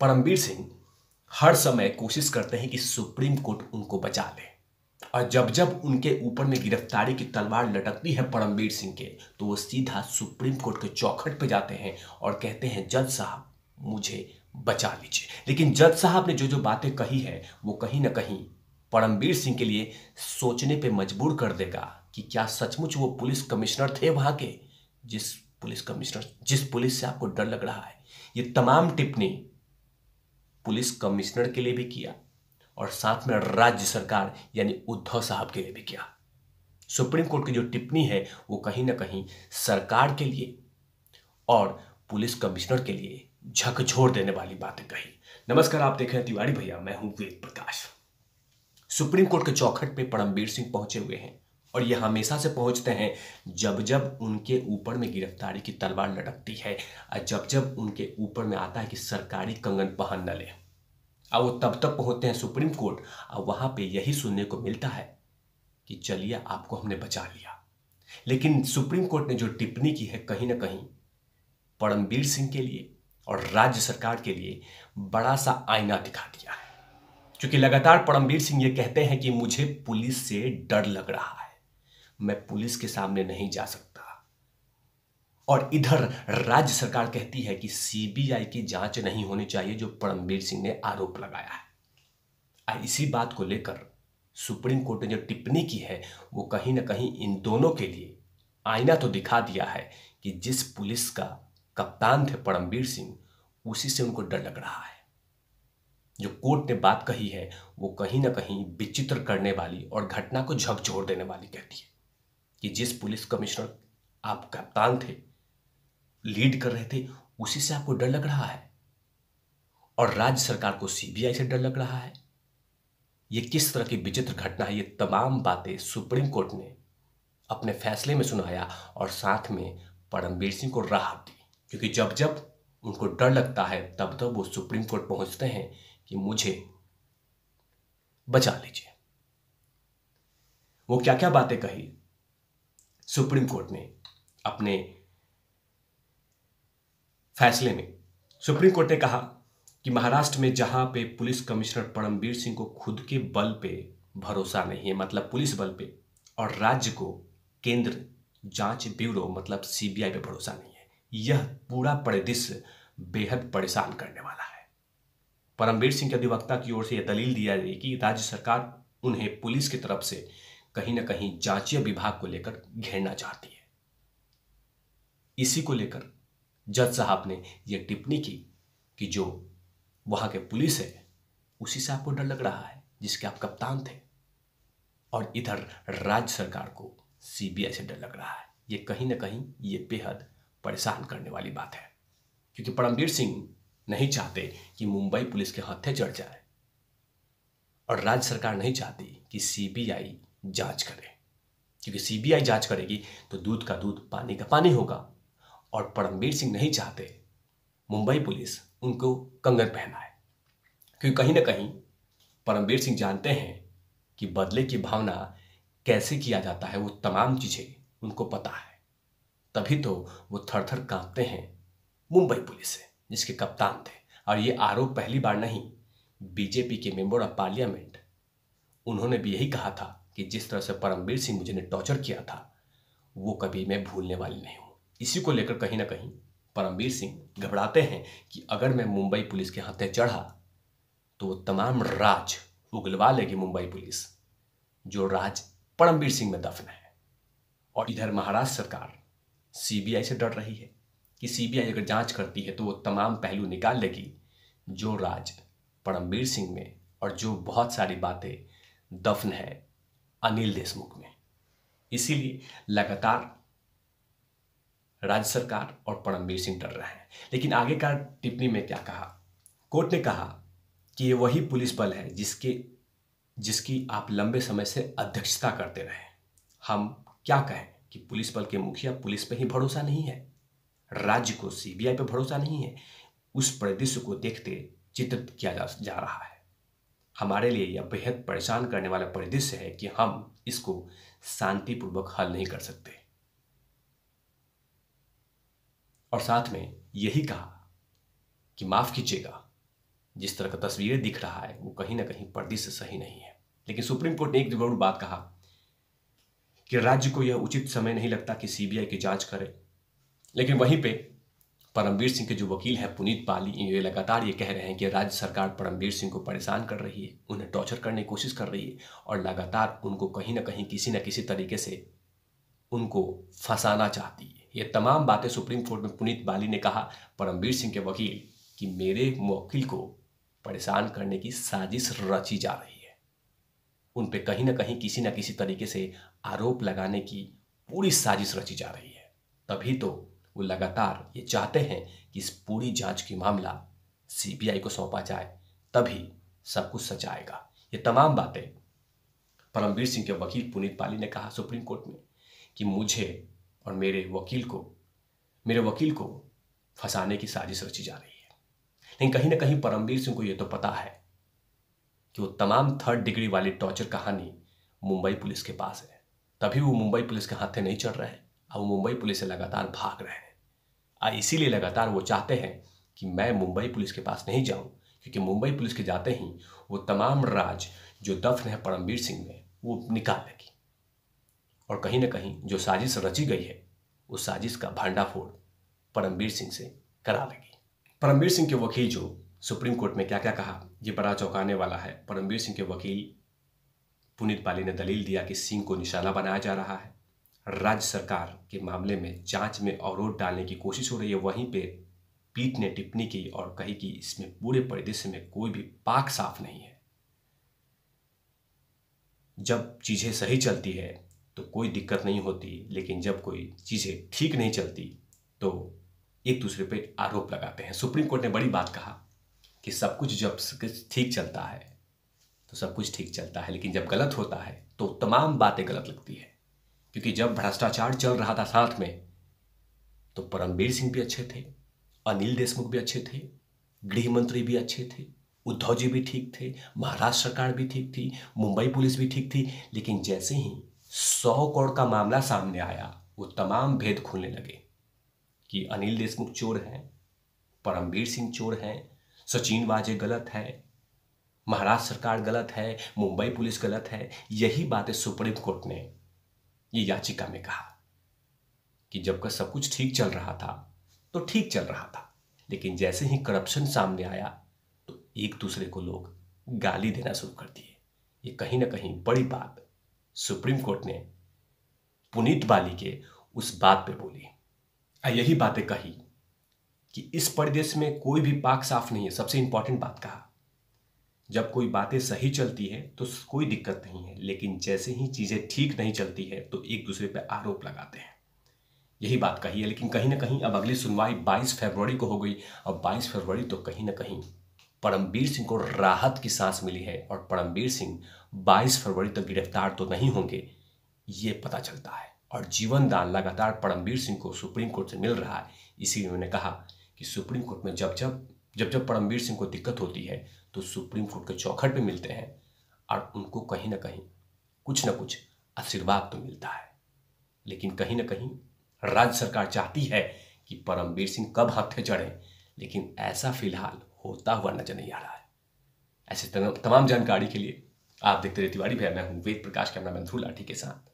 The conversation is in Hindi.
परमबीर सिंह हर समय कोशिश करते हैं कि सुप्रीम कोर्ट उनको बचा ले, और जब जब उनके ऊपर में गिरफ्तारी की तलवार लटकती है परमबीर सिंह के, तो वो सीधा सुप्रीम कोर्ट के चौखट पे जाते हैं और कहते हैं जज साहब मुझे बचा लीजिए। लेकिन जज साहब ने जो जो बातें कही है वो कहीं ना कहीं परमबीर सिंह के लिए सोचने पे मजबूर कर देगा कि क्या सचमुच वो पुलिस कमिश्नर थे वहां के, जिस पुलिस से आपको डर लग रहा है। ये तमाम टिप्पणी पुलिस कमिश्नर के लिए भी किया और साथ में राज्य सरकार यानी उद्धव साहब के लिए भी किया। सुप्रीम कोर्ट की जो टिप्पणी है वो कहीं ना कहीं सरकार के लिए और पुलिस कमिश्नर के लिए झकझोर देने वाली बातें कही। नमस्कार, आप देख रहे हैं तिवारी भैया, मैं हूं वेद प्रकाश। सुप्रीम कोर्ट के चौखट पे परमबीर सिंह पहुंचे हुए हैं और ये हमेशा से पहुंचते हैं जब जब उनके ऊपर में गिरफ्तारी की तलवार लटकती है और जब जब उनके ऊपर में आता है कि सरकारी कंगन पहन न ले। अब वो तब तक पहुंचते हैं सुप्रीम कोर्ट और वहां पे यही सुनने को मिलता है कि चलिए आपको हमने बचा लिया। लेकिन सुप्रीम कोर्ट ने जो टिप्पणी की है कहीं ना कहीं परमबीर सिंह के लिए और राज्य सरकार के लिए बड़ा सा आईना दिखा दिया है, क्योंकि लगातार परमबीर सिंह ये कहते हैं कि मुझे पुलिस से डर लग रहा है, मैं पुलिस के सामने नहीं जा सकता। और इधर राज्य सरकार कहती है कि सीबीआई की जांच नहीं होनी चाहिए जो परमबीर सिंह ने आरोप लगाया है। इसी बात को लेकर सुप्रीम कोर्ट ने जो टिप्पणी की है वो कहीं ना कहीं इन दोनों के लिए आईना तो दिखा दिया है कि जिस पुलिस का कप्तान थे परमबीर सिंह, उसी से उनको डर लग रहा है। जो कोर्ट ने बात कही है वो कहीं ना कहीं विचित्र करने वाली और घटना को झकझोर देने वाली कहती है कि जिस पुलिस कमिश्नर आप कप्तान थे, लीड कर रहे थे, उसी से आपको डर लग रहा है और राज्य सरकार को सीबीआई से डर लग रहा है। ये किस तरह की विचित्र घटना है। ये तमाम बातें सुप्रीम कोर्ट ने अपने फैसले में सुनाया और साथ में परमबीर सिंह को राहत दी, क्योंकि जब जब उनको डर लगता है तब तब वो सुप्रीम कोर्ट पहुंचते हैं कि मुझे बचा लीजिए। वो क्या क्या बातें कही सुप्रीम कोर्ट ने अपने फैसले में। सुप्रीम कोर्ट ने कहा कि महाराष्ट्र में जहां पे पुलिस कमिश्नर परमबीर सिंह को खुद के बल पे भरोसा नहीं है, मतलब पुलिस बल पे, और राज्य को केंद्र जांच ब्यूरो मतलब सीबीआई पे भरोसा नहीं है, यह पूरा परिदृश्य बेहद परेशान करने वाला है। परमबीर सिंह के अधिवक्ता की ओर से यह दलील दिया गई कि राज्य सरकार उन्हें पुलिस की तरफ से कहीं ना कहीं जांचीय विभाग को लेकर घेरना चाहती है। इसी को लेकर जज साहब ने यह टिप्पणी की कि जो वहां के पुलिस है उसी से आपको डर लग रहा है जिसके आप कप्तान थे, और इधर राज्य सरकार को सीबीआई से डर लग रहा है। ये कहीं ना कहीं ये बेहद परेशान करने वाली बात है, क्योंकि परमबीर सिंह नहीं चाहते कि मुंबई पुलिस के हत्थे चढ़ जाए और राज्य सरकार नहीं चाहती कि सीबीआई जांच करे, क्योंकि सीबीआई जांच करेगी तो दूध का दूध पानी का पानी होगा। और परमबीर सिंह नहीं चाहते मुंबई पुलिस उनको कंगन पहनाए, क्योंकि कहीं ना कहीं परमबीर सिंह जानते हैं कि बदले की भावना कैसे किया जाता है, वो तमाम चीजें उनको पता है। तभी तो वो थर थर कांपते हैं मुंबई पुलिस से जिसके कप्तान थे। और ये आरोप पहली बार नहीं, बीजेपी के मेंबर ऑफ पार्लियामेंट उन्होंने भी यही कहा था कि जिस तरह से परमबीर सिंह मुझे ने टॉर्चर किया था वो कभी मैं भूलने वाली नहीं हूं। इसी को लेकर कहीं ना कहीं परमबीर सिंह घबराते हैं कि अगर मैं मुंबई पुलिस के हाथे चढ़ा तो वो तमाम राज उगलवा लेगी मुंबई पुलिस, जो राज परमबीर सिंह में दफन है। और इधर महाराष्ट्र सरकार सीबीआई से डर रही है कि सीबीआई अगर जांच करती है तो वो तमाम पहलू निकाल लेगी जो राज परमबीर सिंह में और जो बहुत सारी बातें दफन है अनिल देशमुख में। इसीलिए लगातार राज्य सरकार और परमबीर सिंह डर रहे हैं। लेकिन आगे का टिप्पणी में क्या कहा, कोर्ट ने कहा कि ये वही पुलिस बल है जिसकी आप लंबे समय से अध्यक्षता करते रहे। हम क्या कहें कि पुलिस बल के मुखिया पुलिस पे ही भरोसा नहीं है, राज्य को सीबीआई पे भरोसा नहीं है। उस परिदृश्य को देखते चित्रित किया जा रहा है। हमारे लिए यह बेहद परेशान करने वाला परिदृश्य है कि हम इसको शांतिपूर्वक हल नहीं कर सकते। और साथ में यही कहा कि माफ कीजिएगा, जिस तरह का तस्वीरें दिख रहा है वो कहीं ना कहीं पर्दे से सही नहीं है। लेकिन सुप्रीम कोर्ट ने एक जरूर बात कहा कि राज्य को यह उचित समय नहीं लगता कि सीबीआई की जांच करे। लेकिन वहीं पे परमवीर सिंह के जो वकील हैं पुनीत पाली, ये लगातार ये कह रहे हैं कि राज्य सरकार परमवीर सिंह को परेशान कर रही है, उन्हें टॉर्चर करने की कोशिश कर रही है और लगातार उनको कहीं ना कहीं किसी न किसी तरीके से उनको फंसाना चाहती है। ये तमाम बातें सुप्रीम कोर्ट में पुनीत बाली ने कहा, परमवीर सिंह के वकील, कि मेरे वकील को परेशान करने की साजिश रची जा रही है, उन पे कहीं ना कहीं किसी न किसी तरीके से आरोप लगाने की पूरी साजिश रची जा रही है। तभी तो वो लगातार ये चाहते हैं कि इस पूरी जांच की मामला सीबीआई को सौंपा जाए, तभी सब कुछ सच आएगा। ये तमाम बातें परमवीर सिंह के वकील पुनीत पाली ने कहा सुप्रीम कोर्ट में कि मुझे और मेरे वकील को फंसाने की साजिश रची जा रही है। लेकिन कहीं ना कहीं परमवीर सिंह को यह तो पता है कि वो तमाम 3rd डिग्री वाली टॉर्चर कहानी मुंबई पुलिस के पास है, तभी वो मुंबई पुलिस के हाथे नहीं चढ़ रहे हैं और वो मुंबई पुलिस से लगातार भाग रहे हैं। इसीलिए लगातार वो चाहते हैं कि मैं मुंबई पुलिस के पास नहीं जाऊं, क्योंकि मुंबई पुलिस के जाते ही वो तमाम राज जो दफन है परमवीर सिंह में वो निकाल लेगी और कहीं ना कहीं जो साजिश रची गई है उस साजिश का भंडाफोड़ परमवीर सिंह से करा लेगी। परमवीर सिंह के वकील जो सुप्रीम कोर्ट में क्या क्या कहा, ये बड़ा चौंकाने वाला है। परमवीर सिंह के वकील पुनीत पाली ने दलील दिया कि सिंह को निशाना बनाया जा रहा है, राज्य सरकार के मामले में जांच में अवरोध डालने की कोशिश हो रही है। वहीं पे पीठ ने टिप्पणी की और कही कि इसमें पूरे परिदृश्य में कोई भी पाक साफ नहीं है। जब चीजें सही चलती है तो कोई दिक्कत नहीं होती, लेकिन जब कोई चीजें ठीक नहीं चलती तो एक दूसरे पे आरोप लगाते हैं। सुप्रीम कोर्ट ने बड़ी बात कहा कि सब कुछ जब ठीक चलता है तो सब कुछ ठीक चलता है, लेकिन जब गलत होता है तो तमाम बातें गलत लगती है। क्योंकि जब भ्रष्टाचार चल रहा था साथ में तो परमवीर सिंह भी अच्छे थे, अनिल देशमुख भी अच्छे थे, गृह मंत्री भी अच्छे थे, उद्धव जी भी ठीक थे, महाराष्ट्र सरकार भी ठीक थी, मुंबई पुलिस भी ठीक थी। लेकिन जैसे ही 100 करोड़ का मामला सामने आया वो तमाम भेद खुलने लगे कि अनिल देशमुख चोर हैं, परमवीर सिंह चोर हैं, सचिन वाजे गलत है, महाराष्ट्र सरकार गलत है, मुंबई पुलिस गलत है। यही बातें सुप्रीम कोर्ट ने ये याचिका में कहा कि जब सब कुछ ठीक चल रहा था तो ठीक चल रहा था, लेकिन जैसे ही करप्शन सामने आया तो एक दूसरे को लोग गाली देना शुरू कर दिए। ये कहीं ना कहीं बड़ी बात सुप्रीम कोर्ट ने पुनीत बाली के उस बात पे बोली। यही बातें कही कि इस परिदेश में कोई भी पाक साफ नहीं है। सबसे इंपॉर्टेंट बात कहा, जब कोई बातें सही चलती है तो कोई दिक्कत नहीं है, लेकिन जैसे ही चीजें ठीक नहीं चलती है तो एक दूसरे पे आरोप लगाते हैं। यही बात कही है। लेकिन कहीं ना कहीं अब अगली सुनवाई 22 फरवरी को हो गई। अब 22 फरवरी तो कहीं ना कहीं परमवीर सिंह को राहत की सांस मिली है और परमवीर सिंह 22 फरवरी तक गिरफ्तार तो नहीं होंगे, ये पता चलता है। और जीवन दान लगातार परमवीर सिंह को सुप्रीम कोर्ट से मिल रहा है। इसीलिए उन्होंने कहा कि सुप्रीम कोर्ट में जब जब परमवीर सिंह को दिक्कत होती है तो सुप्रीम कोर्ट के चौखट पे मिलते हैं और उनको कहीं ना कहीं कुछ ना कुछ आशीर्वाद तो मिलता है। लेकिन कहीं ना कहीं राज्य सरकार चाहती है कि परमवीर सिंह कब हाथे चढ़े, लेकिन ऐसा फिलहाल होता हुआ नजर नहीं आ रहा है। ऐसे तमाम जानकारी के लिए आप देखते रहिए तिवारी भैया। मैं हूं वेद प्रकाश, कैमरामैन ध्रुव लाठी के साथ।